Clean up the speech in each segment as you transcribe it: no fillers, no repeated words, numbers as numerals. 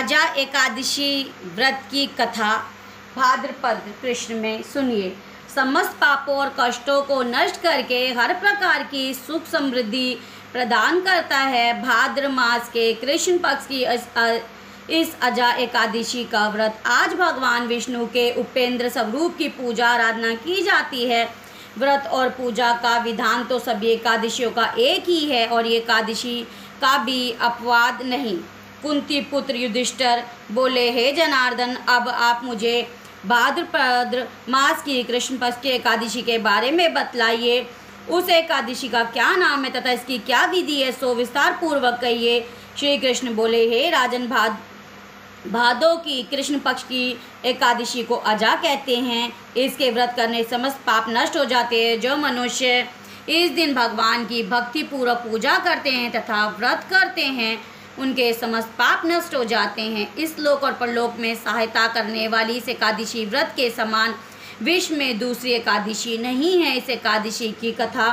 अजा एकादशी व्रत की कथा भाद्रपद कृष्ण में सुनिए। समस्त पापों और कष्टों को नष्ट करके हर प्रकार की सुख समृद्धि प्रदान करता है। भाद्र मास के कृष्ण पक्ष की इस अजा एकादशी का व्रत आज भगवान विष्णु के उपेंद्र स्वरूप की पूजा आराधना की जाती है। व्रत और पूजा का विधान तो सभी एकादशियों का एक ही है और ये एकादशी का भी अपवाद नहीं। कुंती पुत्र युधिष्ठिर बोले, हे जनार्दन, अब आप मुझे भाद्रपद मास की कृष्ण पक्ष की एकादशी के बारे में बतलाइए। उस एकादशी का क्या नाम है तथा इसकी क्या विधि है, सो विस्तार पूर्वक कहिए। श्री कृष्ण बोले, हे राजन, भादों की कृष्ण पक्ष की एकादशी को अजा कहते हैं। इसके व्रत करने समस्त पाप नष्ट हो जाते हैं। जो मनुष्य इस दिन भगवान की भक्ति पूर्वक पूजा करते हैं तथा व्रत करते हैं, उनके समस्त पाप नष्ट हो जाते हैं। इस लोक और परलोक में सहायता करने वाली इस एकादशी व्रत के समान विश्व में दूसरी एकादशी नहीं है। इस एकादशी की कथा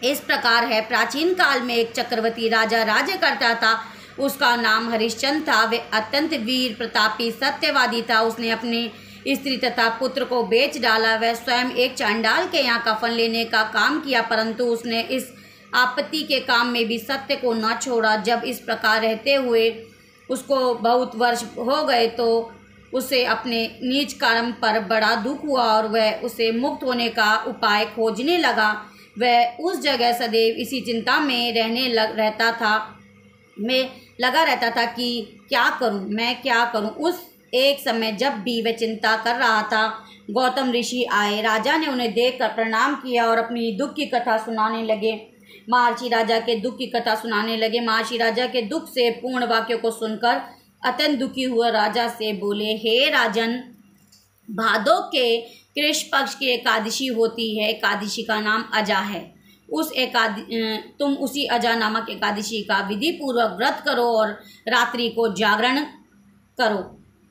इस प्रकार है। प्राचीन काल में एक चक्रवर्ती राजा राज्य करता था। उसका नाम हरिश्चंद्र था। वे अत्यंत वीर प्रतापी सत्यवादी था। उसने अपनी स्त्री तथा पुत्र को बेच डाला। वह स्वयं एक चांडाल के यहाँ कफन लेने का काम किया, परंतु उसने इस आपत्ति के काम में भी सत्य को न छोड़ा। जब इस प्रकार रहते हुए उसको बहुत वर्ष हो गए तो उसे अपने नीच कर्म पर बड़ा दुख हुआ और वह उसे मुक्त होने का उपाय खोजने लगा। वह उस जगह सदैव इसी चिंता में लगा रहता था कि क्या करूं, मैं क्या करूं। उस एक समय जब भी वह चिंता कर रहा था, गौतम ऋषि आए। राजा ने उन्हें देखकर प्रणाम किया और अपनी दुख की कथा सुनाने लगे। महर्षि राजा के दुख की कथा सुनाने लगे। महर्षि राजा के दुख से पूर्ण वाक्यों को सुनकर अत्यंत दुखी हुआ राजा से बोले, हे राजन, भादों के कृष्ण पक्ष की एकादशी होती है। एकादशी का नाम अजा है। तुम उसी अजा नामक एकादशी का विधि पूर्वक व्रत करो और रात्रि को जागरण करो।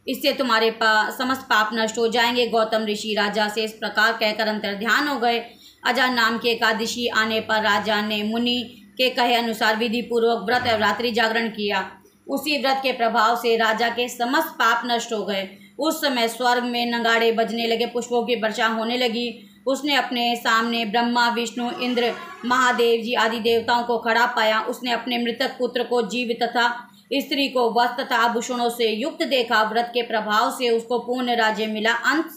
इससे तुम्हारे समस्त पाप नष्ट हो जाएंगे। गौतम ऋषि राजा से इस प्रकार कहकर अंतर ध्यान हो गए। अजा नाम की एकादशी आने पर राजा ने मुनि के कहे अनुसार विधि पूर्वक व्रत और रात्रि जागरण किया। उसी व्रत के प्रभाव से राजा के समस्त पाप नष्ट हो गए। उस समय स्वर्ग में नगाड़े बजने लगे, पुष्पों की वर्षा होने लगी। उसने अपने सामने ब्रह्मा, विष्णु, इंद्र, महादेव जी आदि देवताओं को खड़ा पाया। उसने अपने मृतक पुत्र को जीवित तथा स्त्री को वस्त्र तथा आभूषणों से युक्त देखा। व्रत के प्रभाव से उसको पूर्ण राज्य मिला। अंत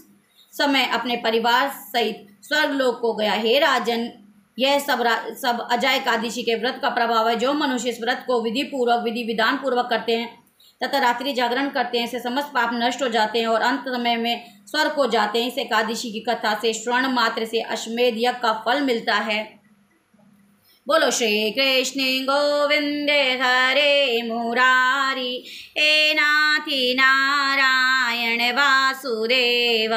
समय अपने परिवार सहित स्वर्गलोक को गया। हे राजन, यह सब अजा एकादशी के व्रत का प्रभाव है। जो मनुष्य इस व्रत को विधि विधान पूर्वक करते हैं तथा रात्रि जागरण करते हैं, इससे समस्त पाप नष्ट हो जाते हैं और अंत समय में स्वर्ग को जाते हैं। इस एकादशी की कथा से श्रवण मात्र से अश्वमेध यज्ञ का फल मिलता है। बोलो श्री कृष्ण गोविंद हरे मुरारी, हे नाथी नारायण वासुदेव।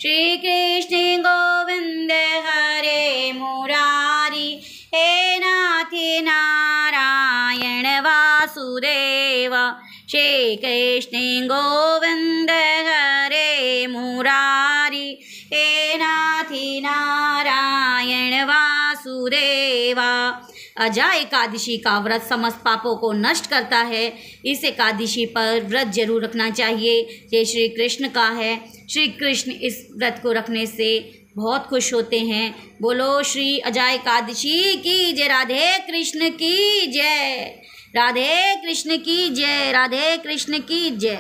श्री कृष्ण गोविंद हरे मुरारी, हे नाथी नारायण वासुदेव। श्री कृष्ण गोविंद हरे मुरारी, हे नाथी नारायण वासुदेवा। अजा एकादशी का व्रत समस्त पापों को नष्ट करता है। इस एकादशी पर व्रत जरूर रखना चाहिए। ये श्री कृष्ण का है। श्री कृष्ण इस व्रत को रखने से बहुत खुश होते हैं। बोलो श्री अजा एकादशी की जय। राधे कृष्ण की जय। राधे कृष्ण की जय। राधे कृष्ण की जय।